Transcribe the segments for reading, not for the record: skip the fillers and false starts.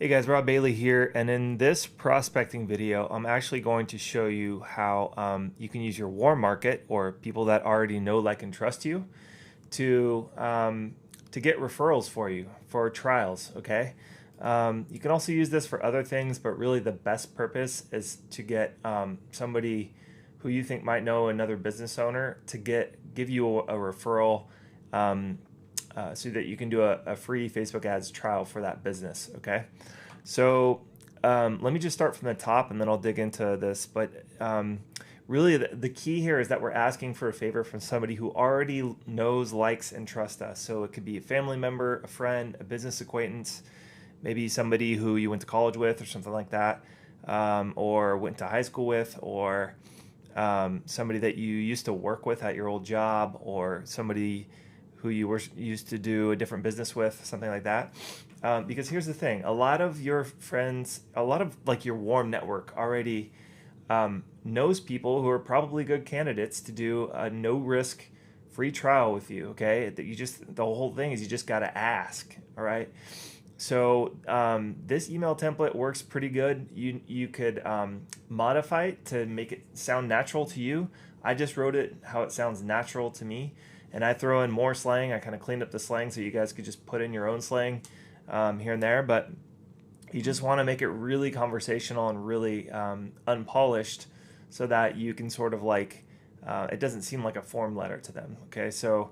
Hey guys, Rob Bailey here, and in this prospecting video, I'm actually going to show you how you can use your warm market or people that already know, like, and trust you to get referrals for you for trials. Okay, you can also use this for other things, but really the best purpose is to get somebody who you think might know another business owner to give you a referral. So that you can do a free Facebook ads trial for that business. Okay, so let me just start from the top and then I'll dig into this. But really the key here is that we're asking for a favor from somebody who already knows, likes, and trusts us. So it could be a family member, a friend, a business acquaintance, maybe somebody who you went to college with or something like that, or went to high school with, or somebody that you used to work with at your old job, or somebody who you were used to do a different business with, something like that. Because here's the thing, a lot of your friends, a lot of like your warm network already knows people who are probably good candidates to do a no risk free trial with you. Okay, that the whole thing is you just got to ask. All right. So this email template works pretty good. You could modify it to make it sound natural to you. I just wrote it how it sounds natural to me. And I throw in more slang. I kind of cleaned up the slang so you guys could just put in your own slang here and there. But you just want to make it really conversational and really unpolished so that you can sort of like, it doesn't seem like a form letter to them. Okay, so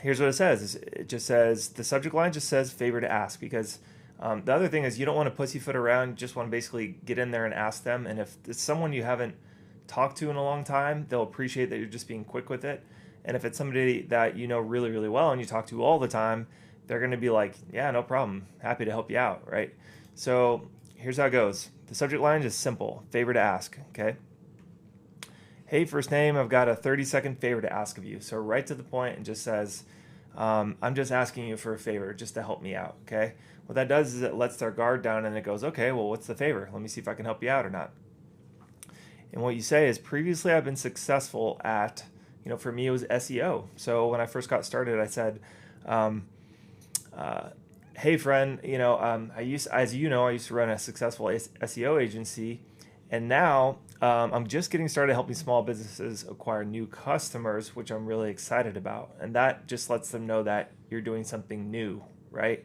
here's what it says. It just says, the subject line just says favor to ask, because the other thing is you don't want to pussyfoot around. You just want to basically get in there and ask them. And if it's someone you haven't talked to in a long time, they'll appreciate that you're just being quick with it. And if it's somebody that you know really, really well and you talk to all the time, they're going to be like, yeah, no problem, happy to help you out, right? So here's how it goes. The subject line is simple, favor to ask. Okay, hey, first name, I've got a 30-second favor to ask of you. So right to the point, and just says, I'm just asking you for a favor just to help me out. Okay, what that does is it lets their guard down and it goes, okay, well, what's the favor? Let me see if I can help you out or not. And what you say is, previously I've been successful at, for me it was SEO. So when I first got started, I said, hey friend, I used to run a successful SEO agency, and now I'm just getting started helping small businesses acquire new customers, which I'm really excited about. And that just lets them know that you're doing something new, right?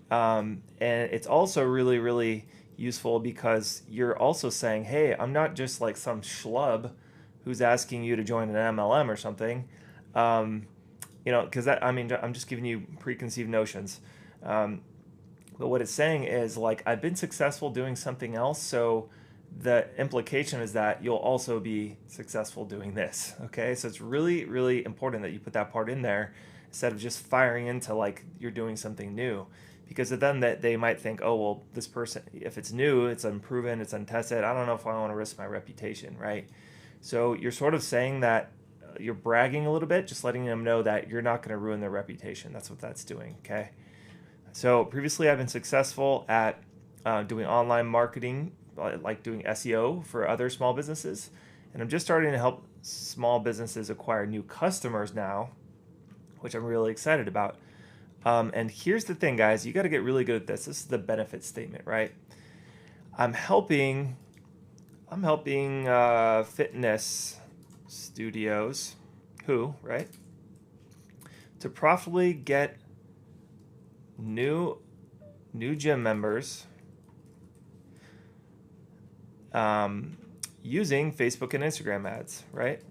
And it's also really, really useful because you're also saying, hey, I'm not just like some schlub who's asking you to join an MLM or something, because I'm just giving you preconceived notions. But what it's saying is, like, I've been successful doing something else, so the implication is that you'll also be successful doing this. Okay, so it's really, really important that you put that part in there instead of just firing into like you're doing something new. Because then that they might think, oh, well, this person, if it's new, it's unproven, it's untested, I don't know if I want to risk my reputation, right? So you're sort of saying that you're bragging a little bit, just letting them know that you're not going to ruin their reputation. That's what that's doing, okay? So previously I've been successful at doing online marketing, like doing SEO for other small businesses. And I'm just starting to help small businesses acquire new customers now, which I'm really excited about. And here's the thing, guys, you got to get really good at this. This is the benefit statement, right? I'm helping fitness studios right, to profitably get new gym members using Facebook and Instagram ads, right?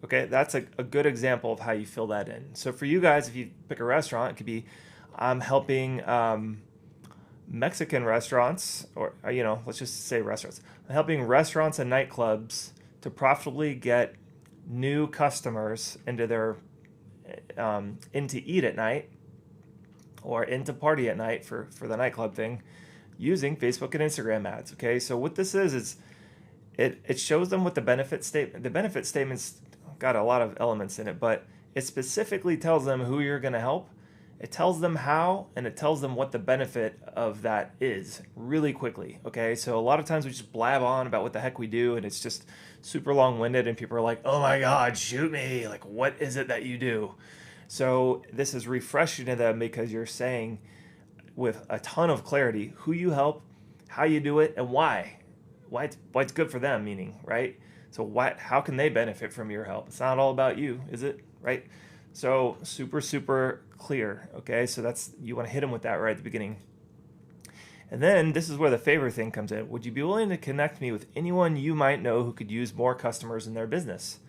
Okay, that's a good example of how you fill that in. So for you guys, if you pick a restaurant, it could be, I'm helping Mexican restaurants, or let's just say restaurants. I'm helping restaurants and nightclubs to profitably get new customers into their into eat at night or into party at night for the nightclub thing using Facebook and Instagram ads. Okay, so what this is it shows them what the benefit statement. The benefit statement's got a lot of elements in it, but it specifically tells them who you're going to help. It tells them how, and it tells them what the benefit of that is really quickly. Okay, so a lot of times we just blab on about what the heck we do, and it's just super long-winded, and people are like, oh my God, shoot me. Like, what is it that you do? So this is refreshing to them because you're saying with a ton of clarity who you help, how you do it, and why. Why it's good for them, meaning, right? So how can they benefit from your help? It's not all about you, is it? Right? So super, super clear, okay? So you want to hit them with that right at the beginning. And then this is where the favor thing comes in. Would you be willing to connect me with anyone you might know who could use more customers in their business?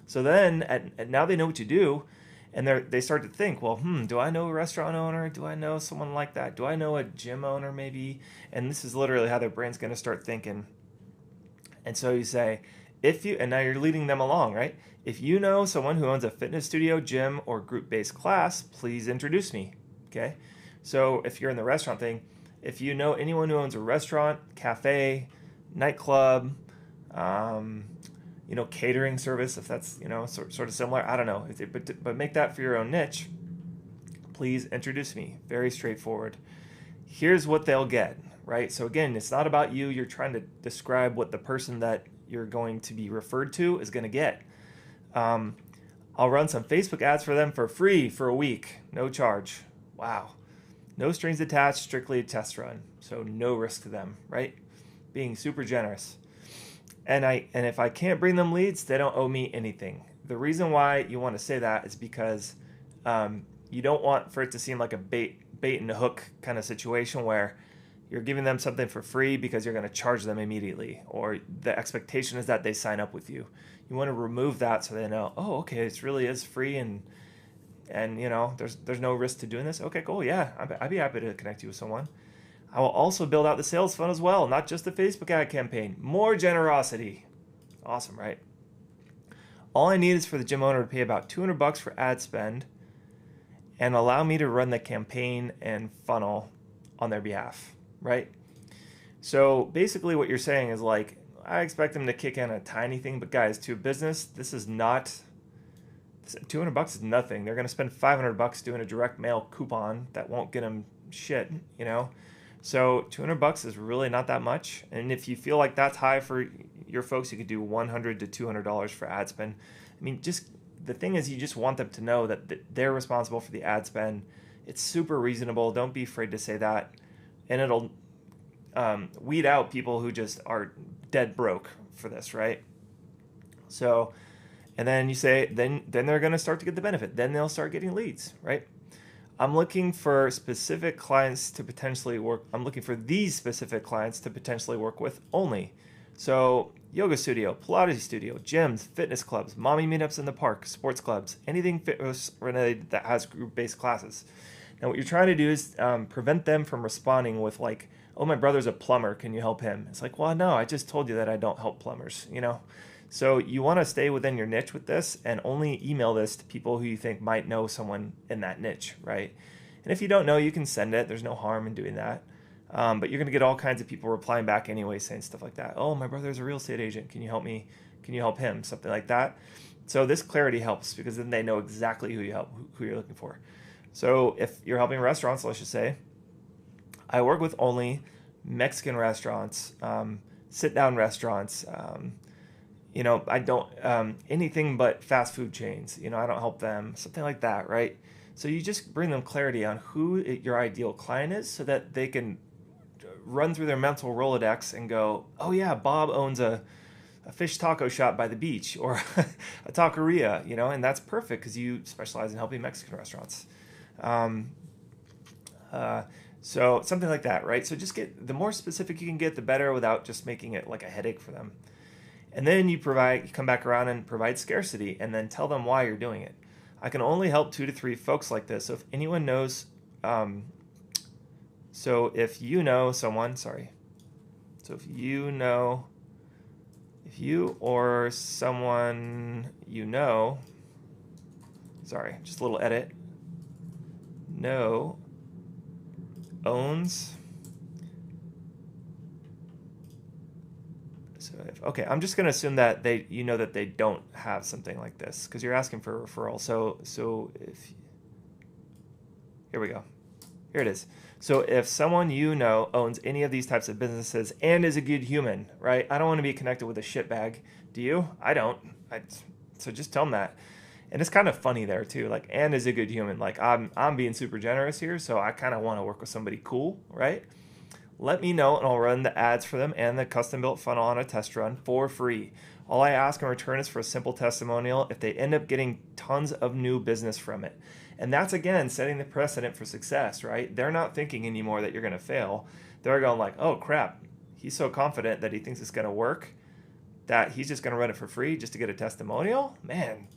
So then now they know what you do, and they start to think, well, do I know a restaurant owner? Do I know someone like that? Do I know a gym owner maybe? And this is literally how their brain's going to start thinking. And so you say, and now you're leading them along, right? If you know someone who owns a fitness studio, gym, or group-based class, please introduce me, okay? So if you're in the restaurant thing, if you know anyone who owns a restaurant, cafe, nightclub, catering service, if that's, sort of similar, I don't know. But make that for your own niche. Please introduce me. Very straightforward. Here's what they'll get, right? So again, it's not about you. You're trying to describe what the person that you're going to be referred to is going to get. I'll run some Facebook ads for them for free for a week. No charge. Wow. No strings attached, strictly a test run. So no risk to them, right? Being super generous. And if I can't bring them leads, they don't owe me anything. The reason why you want to say that is because you don't want for it to seem like a bait and hook kind of situation where you're giving them something for free because you're going to charge them immediately, or the expectation is that they sign up with you. You want to remove that so they know, oh, okay, this really is free and there's no risk to doing this. Okay, cool. Yeah, I'd be happy to connect you with someone. I will also build out the sales funnel as well, not just the Facebook ad campaign. More generosity. Awesome, right? All I need is for the gym owner to pay about $200 for ad spend and allow me to run the campaign and funnel on their behalf, right? So basically what you're saying is like, I expect them to kick in a tiny thing, but guys, to a business, this is not, $200 is nothing. They're going to spend $500 doing a direct mail coupon that won't get them shit, So $200 is really not that much. And if you feel like that's high for your folks, you could do $100 to $200 for ad spend. I mean, just the thing is, you just want them to know that they're responsible for the ad spend. It's super reasonable. Don't be afraid to say that. And it'll weed out people who just are dead broke for this, right? So, and then you say, then they're going to start to get the benefit. Then they'll start getting leads, right? I'm looking for specific clients to potentially work. I'm looking for these specific clients to potentially work with only. So yoga studio, Pilates studio, gyms, fitness clubs, mommy meetups in the park, sports clubs, anything fitness related that has group-based classes. Now what you're trying to do is prevent them from responding with like, oh, my brother's a plumber, can you help him? It's like, well, no, I just told you that I don't help plumbers, So you want to stay within your niche with this and only email this to people who you think might know someone in that niche, right? And if you don't know, you can send it. There's no harm in doing that. But you're going to get all kinds of people replying back anyway, saying stuff like that. Oh, my brother's a real estate agent. Can you help me? Can you help him? Something like that. So this clarity helps because then they know exactly who you're looking for. So if you're helping restaurants, let's just say, I work with only Mexican restaurants, sit-down restaurants, I don't, anything but fast food chains, I don't help them, something like that, right? So you just bring them clarity on who your ideal client is so that they can run through their mental Rolodex and go, oh yeah, Bob owns a fish taco shop by the beach or a taqueria, and that's perfect because you specialize in helping Mexican restaurants. So something like that, right? So just the more specific you can get, the better without just making it like a headache for them. And then you come back around and provide scarcity and then tell them why you're doing it. I can only help 2 to 3 folks like this. So if anyone knows, so if you or someone just a little edit, owns. Okay, I'm just going to assume that that they don't have something like this because you're asking for a referral. So here we go. Here it is. So if someone owns any of these types of businesses and is a good human, right? I don't want to be connected with a shitbag. Do you? I don't. So just tell them that. And it's kind of funny there too. Like, Ann is a good human. Like, I'm being super generous here, so I kind of want to work with somebody cool, right? Let me know and I'll run the ads for them and the custom built funnel on a test run for free. All I ask in return is for a simple testimonial if they end up getting tons of new business from it. And that's, again, setting the precedent for success, right? They're not thinking anymore that you're going to fail. They're going like, oh crap, he's so confident that he thinks it's going to work that he's just going to run it for free just to get a testimonial. Man,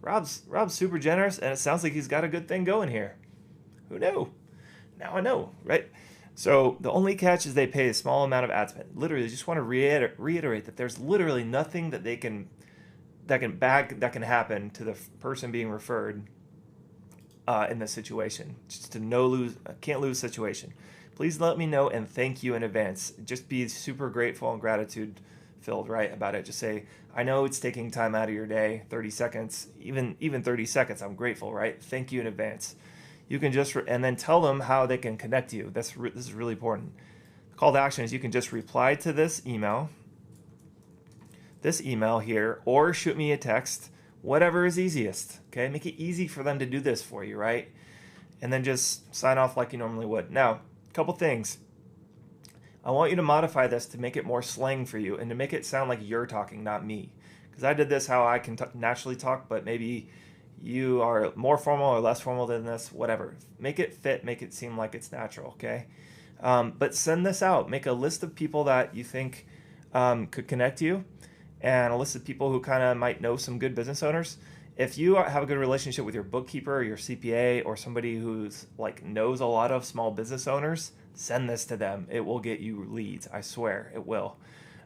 Rob's super generous, and it sounds like he's got a good thing going here. Who knew? Now I know, right? So the only catch is they pay a small amount of ad spend. Literally, just want to reiterate that there's literally nothing that can happen to the person being referred in this situation. Just a can't lose situation. Please let me know and thank you in advance. Just be super grateful and gratitude filled, right, about it. Just say, I know it's taking time out of your day, 30 seconds, even 30 seconds. I'm grateful, right? Thank you in advance. You can just, and then tell them how they can connect you. This is really important. The call to action is you can just reply to this email here, or shoot me a text, whatever is easiest, okay? Make it easy for them to do this for you, right? And then just sign off like you normally would. Now, a couple things. I want you to modify this to make it more slang for you and to make it sound like you're talking, not me. Because I did this how I can naturally talk, but maybe you are more formal or less formal than this, whatever. Make it fit, make it seem like it's natural, okay? But send this out. Make a list of people that you think could connect you, and a list of people who kind of might know some good business owners. If you have a good relationship with your bookkeeper or your CPA or somebody who's like knows a lot of small business owners, send this to them. It will get you leads. I swear it will.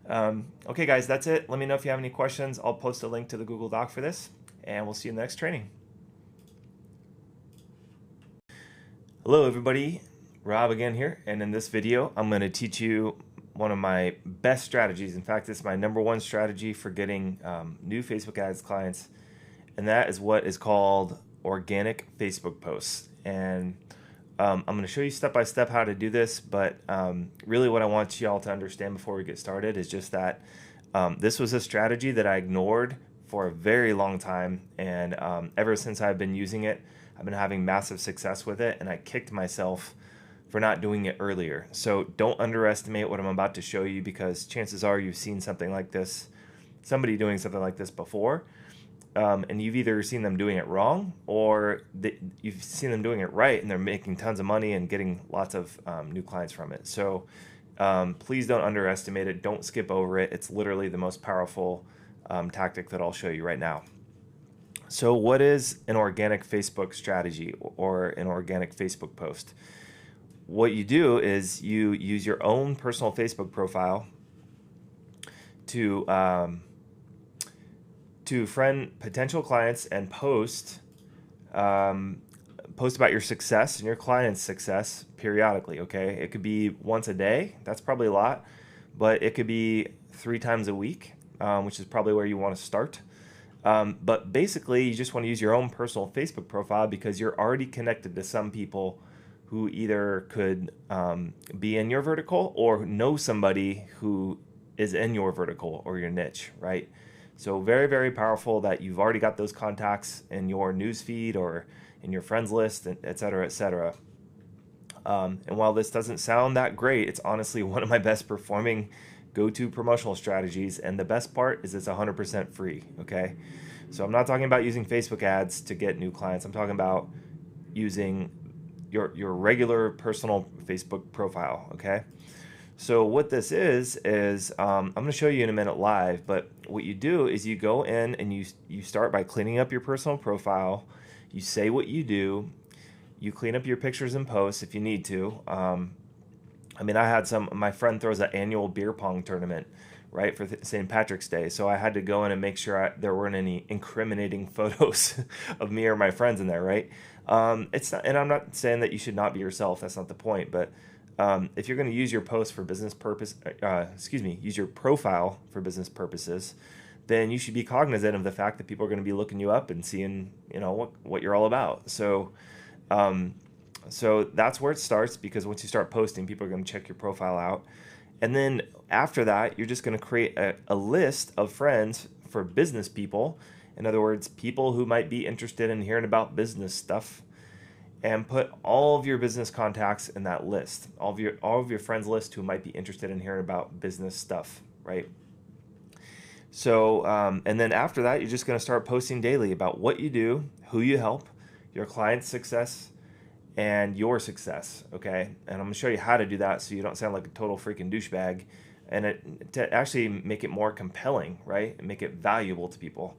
Okay, guys, that's it. Let me know if you have any questions. I'll post a link to the Google Doc for this, and we'll see you in the next training. Hello, everybody. Rob again here, and in this video, I'm going to teach you one of my best strategies. In fact, it's my #1 strategy for getting new Facebook ads clients, and that is what is called organic Facebook posts. And I'm going to show you step by step how to do this, but really what I want y'all to understand before we get started is just that this was a strategy that I ignored for a very long time, and ever since I've been using it, I've been having massive success with it, and I kicked myself for not doing it earlier. So don't underestimate what I'm about to show you, because chances are you've seen something like this, somebody doing something like this before, and you've either seen them doing it wrong or you've seen them doing it right, and they're making tons of money and getting lots of new clients from it. So please don't underestimate it. Don't skip over it. It's literally the most powerful tactic that I'll show you right now. So what is an organic Facebook strategy or an organic Facebook post? What you do is you use your own personal Facebook profile to friend potential clients and post about your success and your client's success periodically, okay? It could be once a day. That's probably a lot, but it could be 3 times a week, which is probably where you want to start. But basically, you just want to use your own personal Facebook profile because you're already connected to some people who either could be in your vertical or know somebody who is in your vertical or your niche, right? So very, very powerful that you've already got those contacts in your newsfeed or in your friends list, et cetera, et cetera. And while this doesn't sound that great, it's honestly one of my best performing go-to promotional strategies. And the best part is it's 100% free, okay? So I'm not talking about using Facebook ads to get new clients. I'm talking about using your regular personal Facebook profile, okay? So what this is I'm going to show you in a minute live, but what you do is you go in and you start by cleaning up your personal profile. You say what you do. You clean up your pictures and posts if you need to. I mean, I had my friend throws an annual beer pong tournament, right, for St. Patrick's Day. So I had to go in and make sure there weren't any incriminating photos of me or my friends in there, right? It's not, and I'm not saying that you should not be yourself. That's not the point. But if you're going to use your post for business purpose, use your profile for business purposes, then you should be cognizant of the fact that people are going to be looking you up and seeing, what you're all about. So that's where it starts, because once you start posting, people are going to check your profile out. And then after that, you're just going to create a list of friends for business people, In other words, people who might be interested in hearing about business stuff, and put all of your business contacts in that list, all of your friends list who might be interested in hearing about business stuff, right? So, and then after that, you're just going to start posting daily about what you do, who you help, your client's success, and your success, okay? And I'm going to show you how to do that so you don't sound like a total freaking douchebag, and to actually make it more compelling, right? And make it valuable to people.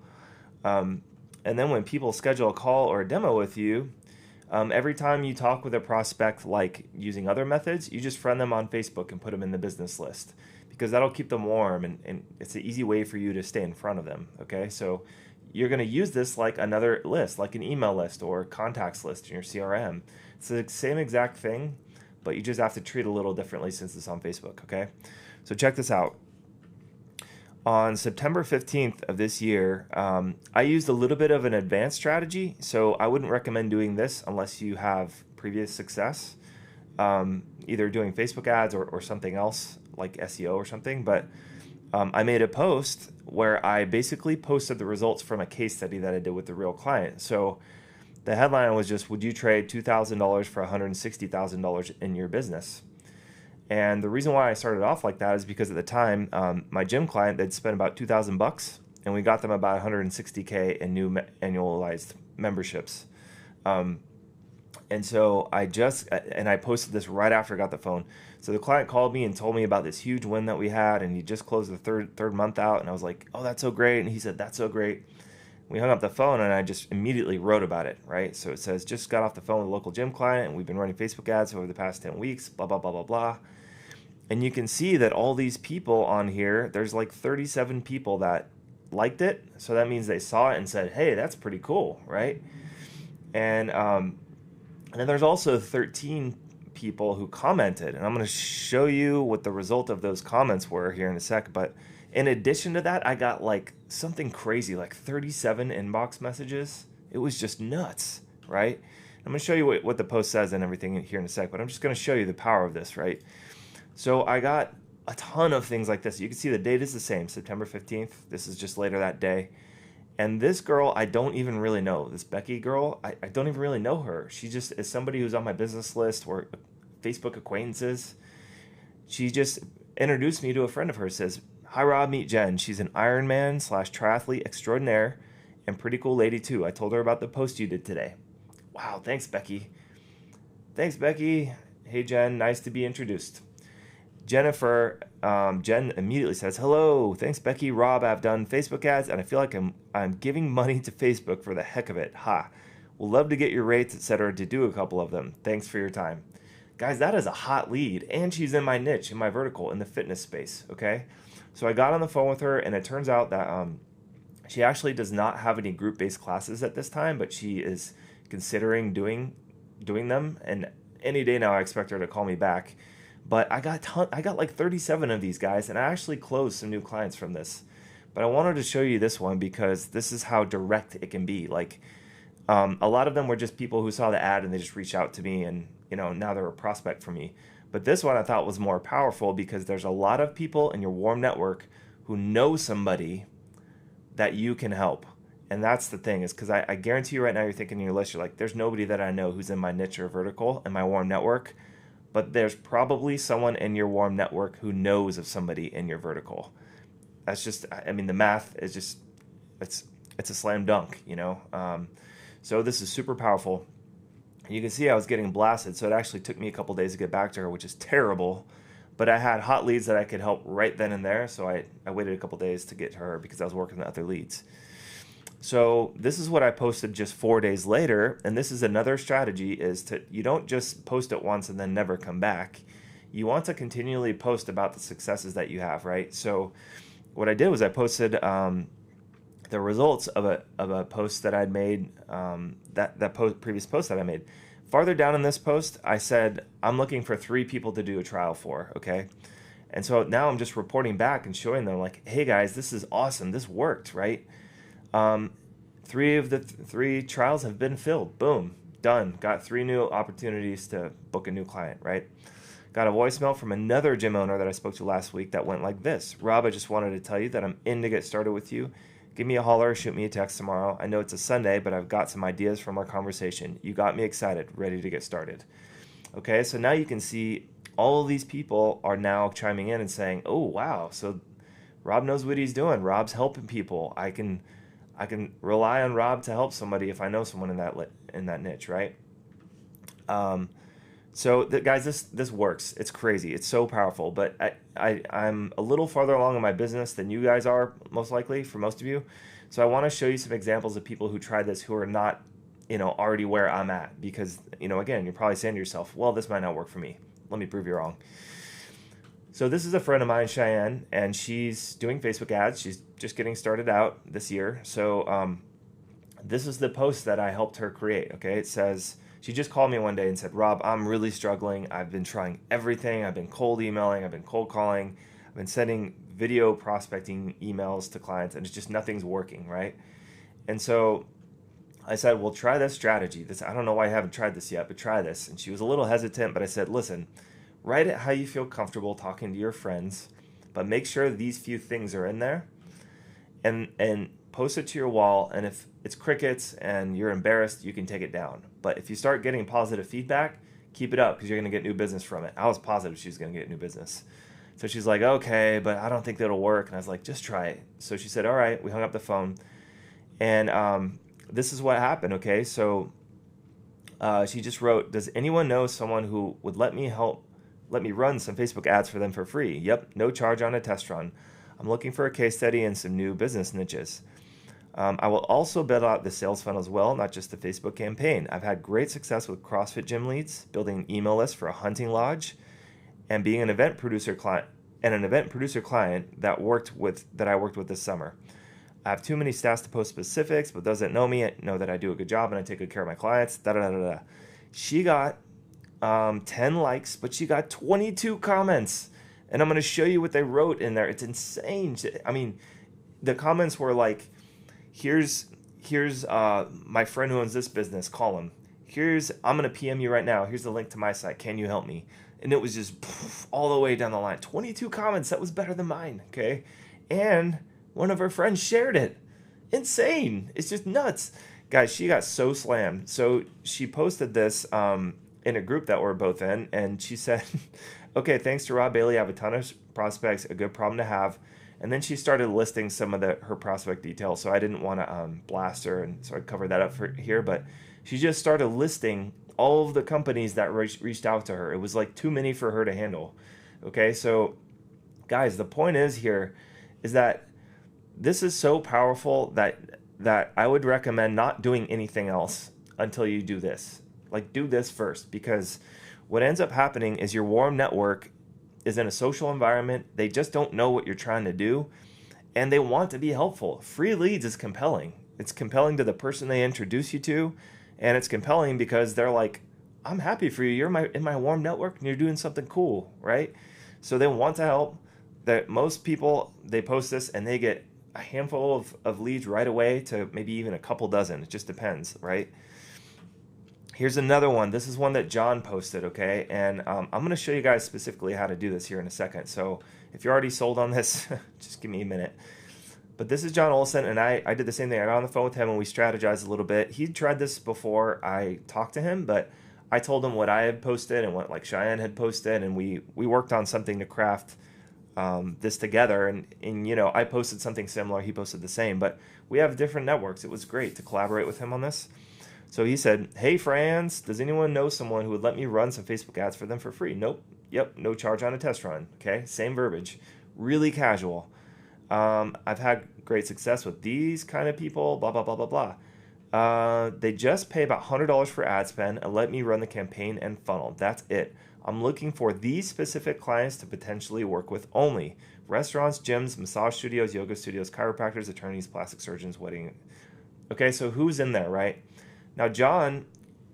And then when people schedule a call or a demo with you, every time you talk with a prospect, like using other methods, you just friend them on Facebook and put them in the business list, because that'll keep them warm, and it's an easy way for you to stay in front of them, okay? So you're going to use this like another list, like an email list or contacts list in your CRM. It's the same exact thing, but you just have to treat it a little differently since it's on Facebook, okay? So check this out. On September 15th of this year, I used a little bit of an advanced strategy, so I wouldn't recommend doing this unless you have previous success, either doing Facebook ads or something else like SEO or something. But I made a post where I basically posted the results from a case study that I did with the real client. So the headline was just, would you trade $2,000 for $160,000 in your business? And the reason why I started off like that is because at the time, my gym client, they'd spent about $2,000, and we got them about $160K in new annualized memberships. And so I posted this right after I got the phone. So the client called me and told me about this huge win that we had, and he just closed the third month out. And I was like, oh, that's so great. And he said, that's so great. We hung up the phone, and I just immediately wrote about it, right? So it says, just got off the phone with a local gym client, and we've been running Facebook ads over the past 10 weeks, blah, blah, blah, blah, blah. And you can see that all these people on here, there's like 37 people that liked it. So that means they saw it and said, hey, that's pretty cool, right? And then there's also 13 people who commented. And I'm going to show you what the result of those comments were here in a sec. But in addition to that, I got like something crazy, like 37 inbox messages. It was just nuts, right? I'm going to show you what the post says and everything here in a sec. But I'm just going to show you the power of this, right? So I got a ton of things like this. You can see the date is the same, September 15th. This is just later that day. And this girl, I don't even really know. This Becky girl, I don't even really know her. She just is somebody who's on my business list or Facebook acquaintances. She just introduced me to a friend of hers, says, hi Rob, meet Jen. She's an Ironman / triathlete extraordinaire and pretty cool lady too. I told her about the post you did today. Wow, thanks Becky. Thanks Becky. Hey Jen, nice to be introduced. Jennifer, Jen immediately says, hello, thanks Becky, Rob, I've done Facebook ads and I feel like I'm giving money to Facebook for the heck of it. Ha, we'll love to get your rates, etc. to do a couple of them. Thanks for your time. Guys, that is a hot lead, and she's in my niche, in my vertical, in the fitness space, okay? So I got on the phone with her, and it turns out that she actually does not have any group-based classes at this time, but she is considering doing them, and any day now I expect her to call me back. But I got like 37 of these guys, and I actually closed some new clients from this. But I wanted to show you this one because this is how direct it can be. Like a lot of them were just people who saw the ad and they just reached out to me, and now they're a prospect for me. But this one I thought was more powerful because there's a lot of people in your warm network who know somebody that you can help. And that's the thing, is because I guarantee you right now you're thinking in your list, you're like, there's nobody that I know who's in my niche or vertical in my warm network. But there's probably someone in your warm network who knows of somebody in your vertical. That's just, I mean, the math is just, it's a slam dunk, So this is super powerful. You can see I was getting blasted, so it actually took me a couple days to get back to her, which is terrible. But I had hot leads that I could help right then and there, so I waited a couple days to get to her because I was working on other leads. So this is what I posted just 4 days later, and this is another strategy, is you don't just post it once and then never come back. You want to continually post about the successes that you have, right? So what I did was I posted the results of a post that I'd made, previous post that I made. Farther down in this post, I said, I'm looking for 3 people to do a trial for, okay? And so now I'm just reporting back and showing them like, hey guys, this is awesome. This worked, right? 3 of the 3 trials have been filled. Boom, done. Got 3 new opportunities to book a new client, right? Got a voicemail from another gym owner that I spoke to last week that went like this. Rob, I just wanted to tell you that I'm in to get started with you. give me a holler, shoot me a text tomorrow. I know it's a Sunday, but I've got some ideas from our conversation. You got me excited, ready to get started. Okay, so now you can see all of these people are now chiming in and saying, oh, wow, so Rob knows what he's doing. Rob's helping people. I can rely on Rob to help somebody if I know someone in that niche, right? Guys, this works. It's crazy. It's so powerful. But I'm a little farther along in my business than you guys are, most likely, for most of you. So I want to show you some examples of people who tried this who are not, already where I'm at. Because, again, you're probably saying to yourself, well, this might not work for me. Let me prove you wrong. So this is a friend of mine, Cheyenne, and she's doing Facebook ads. She's just getting started out this year. So this is the post that I helped her create, okay? It says, she just called me one day and said, Rob, I'm really struggling. I've been trying everything. I've been cold emailing. I've been cold calling. I've been sending video prospecting emails to clients, and it's just nothing's working, right? And so I said, well, try this strategy. I don't know why I haven't tried this yet, but try this. And she was a little hesitant, but I said, listen, write it how you feel comfortable talking to your friends, but make sure these few things are in there, and post it to your wall. And if it's crickets and you're embarrassed, you can take it down. But if you start getting positive feedback, keep it up, because you're going to get new business from it. I was positive she was going to get new business. So she's like, okay, but I don't think that'll work. And I was like, just try it. So she said, all right. We hung up the phone. And this is what happened, okay? So she just wrote, does anyone know someone who would let me run some Facebook ads for them for free? Yep, no charge on a test run. I'm looking for a case study and some new business niches. I will also build out the sales funnel as well, not just the Facebook campaign. I've had great success with CrossFit gym leads, building an email list for a hunting lodge, and being an event producer client that I worked with this summer. I have too many stats to post specifics, but those that know me know that I do a good job and I take good care of my clients. She got 10 likes, but she got 22 comments. And I'm going to show you what they wrote in there. It's insane. I mean, the comments were like, here's my friend who owns this business, call him. I'm going to PM you right now. Here's the link to my site. Can you help me? And it was just all the way down the line. 22 comments. That was better than mine. Okay. And one of her friends shared it. Insane. It's just nuts. Guys, she got so slammed. So she posted this in a group that we're both in, and she said, okay, thanks to Rob Bailey, I have a ton of prospects, a good problem to have. And then she started listing some of her prospect details, so I didn't want to blast her, and so I covered that up here, but she just started listing all of the companies that reached out to her. It was like too many for her to handle. Okay, so guys, the point is that this is so powerful that I would recommend not doing anything else until you do this. Like, do this first, because what ends up happening is your warm network is in a social environment. They just don't know what you're trying to do, and they want to be helpful. Free leads is compelling. It's compelling to the person they introduce you to, and it's compelling because they're like, I'm happy for you. You're in my warm network, and you're doing something cool, right? So they want to help. That most people, they post this, and they get a handful of leads right away to maybe even a couple dozen. It just depends, right? Here's another one. This is one that John posted, okay? And I'm going to show you guys specifically how to do this here in a second. So if you're already sold on this, just give me a minute. But this is John Olson, and I did the same thing. I got on the phone with him, and we strategized a little bit. He tried this before I talked to him, but I told him what I had posted and what like Cheyenne had posted, and we worked on something to craft this together. And I posted something similar. He posted the same, but we have different networks. It was great to collaborate with him on this. So he said, hey, friends, does anyone know someone who would let me run some Facebook ads for them for free? Nope. Yep. No charge on a test run. Okay. Same verbiage. Really casual. I've had great success with these kind of people, blah, blah, blah, blah, blah. They just pay about $100 for ad spend and let me run the campaign and funnel. That's it. I'm looking for these specific clients to potentially work with only. Restaurants, gyms, massage studios, yoga studios, chiropractors, attorneys, plastic surgeons, wedding. Okay. So who's in there, right? Now, John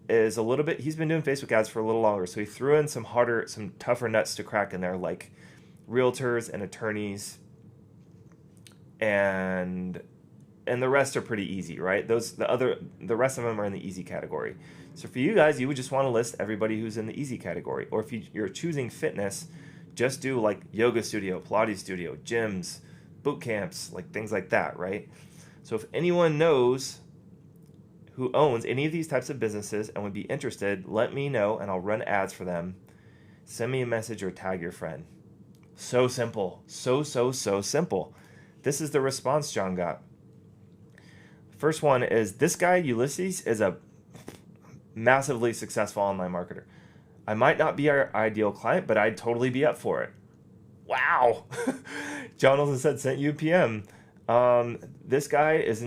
is he's been doing Facebook ads for a little longer, so he threw in some tougher nuts to crack in there, like realtors and attorneys, and the rest are pretty easy, right? The rest of them are in the easy category. So for you guys, you would just want to list everybody who's in the easy category, or if you're choosing fitness, just do like yoga studio, Pilates studio, gyms, boot camps, like things like that, right? So if anyone knows who owns any of these types of businesses and would be interested, let me know and I'll run ads for them. Send me a message or tag your friend. So simple. So simple. This is the response John got. First one is, this guy, Ulysses, is a massively successful online marketer. I might not be our ideal client, but I'd totally be up for it. Wow. John also said, sent you a PM. This guy is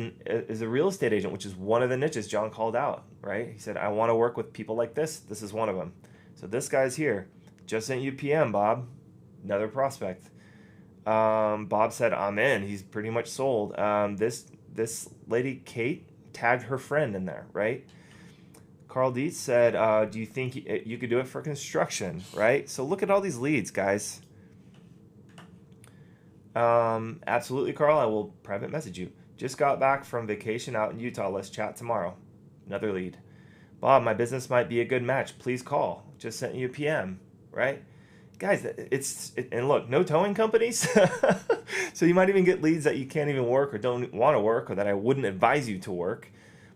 a real estate agent, which is one of the niches John called out, right? He said, I want to work with people like this. This is one of them. So this guy's here. Just sent you PM, Bob. Another prospect. Bob said, I'm in. He's pretty much sold. This lady, Kate, tagged her friend in there, right? Carl Dietz said, do you think you could do it for construction, right? So look at all these leads, guys. Absolutely, Carl. I will private message you. Just got back from vacation out in Utah. Let's chat tomorrow. Another lead. Bob, my business might be a good match. Please call. Just sent you a PM, right? Guys, and look, no towing companies. So you might even get leads that you can't even work or don't want to work or that I wouldn't advise you to work.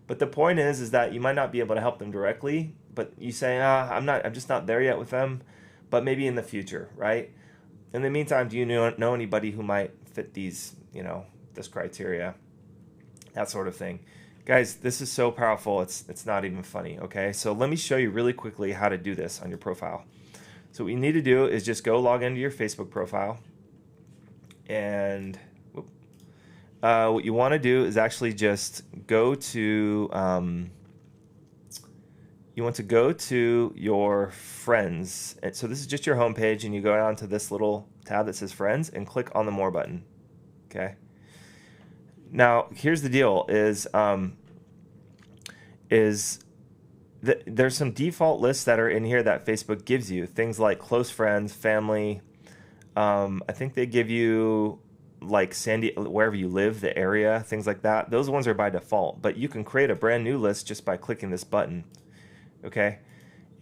But the point is that you might not be able to help them directly, but you say, I'm just not there yet with them, but maybe in the future, right? In the meantime, do you know anybody who might fit these, this criteria, that sort of thing? Guys, this is so powerful. It's not even funny. Okay. So let me show you really quickly how to do this on your profile. So what you need to do is just go log into your Facebook profile, and what you want to do is actually just go to you want to go to your friends. And so this is just your home page, and you go down to this little tab that says friends and click on the more button. Okay. Now here's the deal: there's some default lists that are in here that Facebook gives you. Things like close friends, family. I think they give you like wherever you live, the area, things like that. Those ones are by default, but you can create a brand new list just by clicking this button. Okay.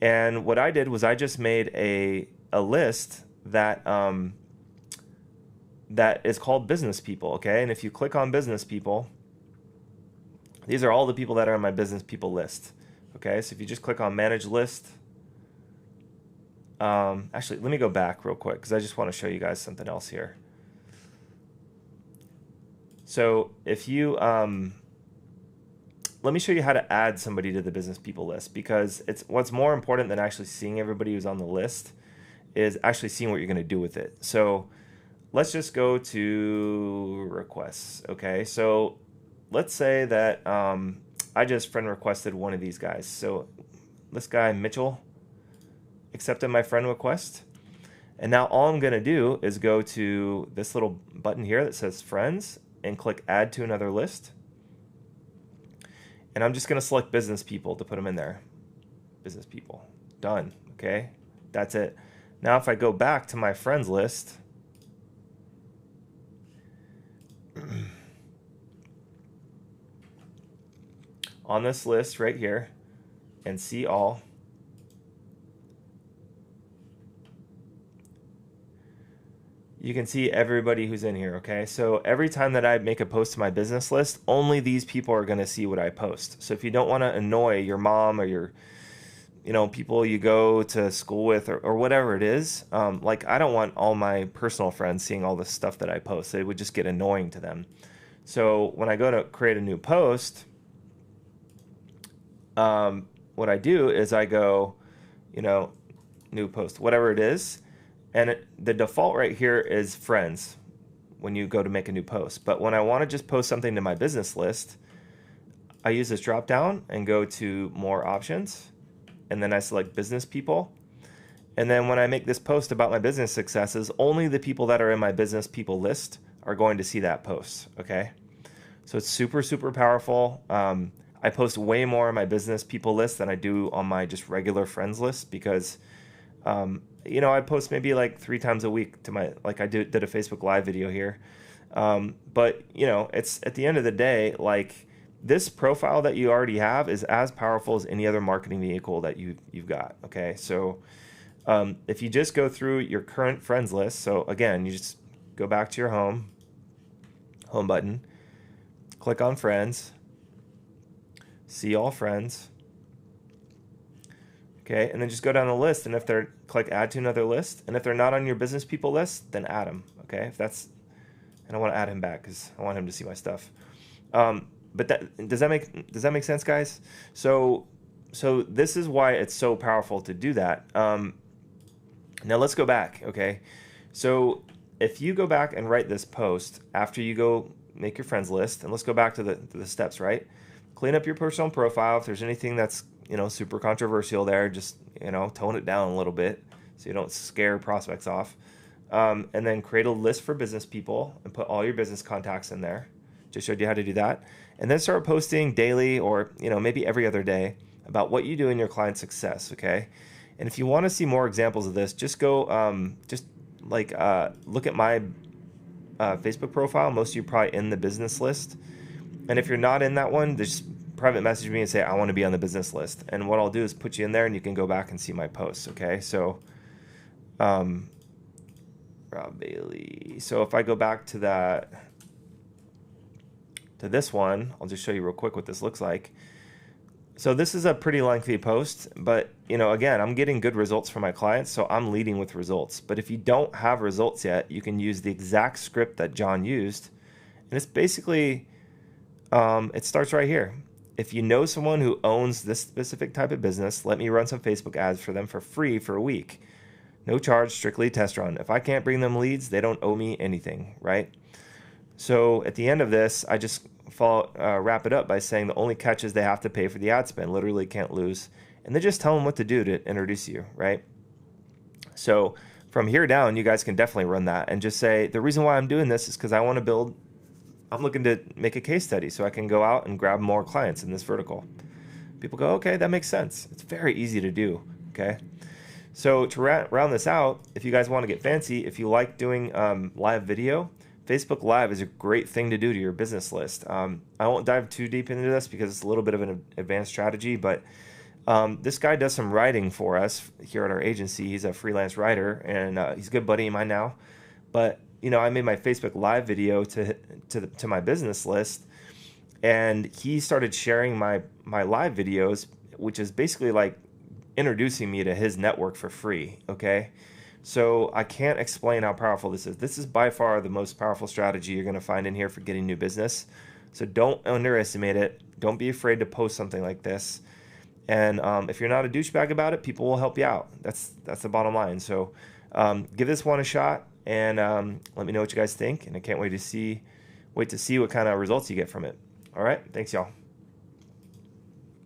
And what I did was I just made a list that that is called business people. Okay. And if you click on business people, these are all the people that are on my business people list. Okay. So if you just click on manage list, actually, let me go back real quick because I just want to show you guys something else here. So if you, let me show you how to add somebody to the business people list, because what's more important than actually seeing everybody who's on the list is actually seeing what you're going to do with it. So let's just go to requests. Okay. So let's say that, I just friend requested one of these guys. So this guy, Mitchell, accepted my friend request. And now all I'm going to do is go to this little button here that says friends and click add to another list. And I'm just going to select business people to put them in there. Business people. Done. Okay. That's it. Now if I go back to my friends list, on this list right here, and see all, you can see everybody who's in here. Okay, so every time that I make a post to my business list, only these people are going to see what I post. So if you don't want to annoy your mom or your people you go to school with or whatever it is, like I don't want all my personal friends seeing all the stuff that I post. It would just get annoying to them. So when I go to create a new post, what I do is I go, new post, whatever it is. And the default right here is friends when you go to make a new post. But when I want to just post something to my business list, I use this drop down and go to more options. And then I select business people. And then when I make this post about my business successes, only the people that are in my business people list are going to see that post. Okay. So it's super, super powerful. I post way more on my business people list than I do on my just regular friends list because, I post maybe like 3 times a week to like I did a Facebook Live video here. But it's at the end of the day, like this profile that you already have is as powerful as any other marketing vehicle that you've got. Okay. So, if you just go through your current friends list, so again, you just go back to your home button, click on friends, see all friends. Okay, and then just go down the list, and if they're, click add to another list, and if they're not on your business people list, then add them. Okay, if that's, and I want to add him back because I want him to see my stuff. But that, does that make sense, guys? So this is why it's so powerful to do that. Now let's go back. Okay, so if you go back and write this post after you go make your friends list, and let's go back to the steps, right? Clean up your personal profile. If there's anything that's, you know, super controversial there, just, you know, tone it down a little bit so you don't scare prospects off. And then create a list for business people and put all your business contacts in there. Just showed you how to do that. And then start posting daily, or, you know, maybe every other day, about what you do in your client success. Okay. And if you want to see more examples of this, just go, look at my Facebook profile. Most of you are probably in the business list. And if you're not in that one, just private message me and say, I want to be on the business list. And what I'll do is put you in there, and you can go back and see my posts. Okay. So, Rob Bailey. So if I go back to this one, I'll just show you real quick what this looks like. So this is a pretty lengthy post, but, you know, again, I'm getting good results for my clients, so I'm leading with results. But if you don't have results yet, you can use the exact script that John used. And it's basically, it starts right here. If you know someone who owns this specific type of business, let me run some Facebook ads for them for free for a week. No charge, strictly test run. If I can't bring them leads, they don't owe me anything, right? So at the end of this, I just wrap it up by saying the only catch is they have to pay for the ad spend. Literally can't lose. And then just tell them what to do to introduce you, right? So from here down, you guys can definitely run that and just say, the reason why I'm doing this is because I want to build, I'm looking to make a case study so I can go out and grab more clients in this vertical. People go, okay, that makes sense. It's very easy to do, okay? So to round this out, if you guys want to get fancy, if you like doing live video, Facebook Live is a great thing to do to your business list. I won't dive too deep into this because it's a little bit of an advanced strategy, but this guy does some writing for us here at our agency. He's a freelance writer, and he's a good buddy of mine now. But, you know, I made my Facebook Live video to my business list, and he started sharing my live videos, which is basically like introducing me to his network for free, okay? So I can't explain how powerful this is. This is by far the most powerful strategy you're going to find in here for getting new business. So don't underestimate it. Don't be afraid to post something like this. And if you're not a douchebag about it, people will help you out. That's the bottom line. So give this one a shot, and let me know what you guys think. And I can't wait to see what kind of results you get from it. All right. Thanks, y'all.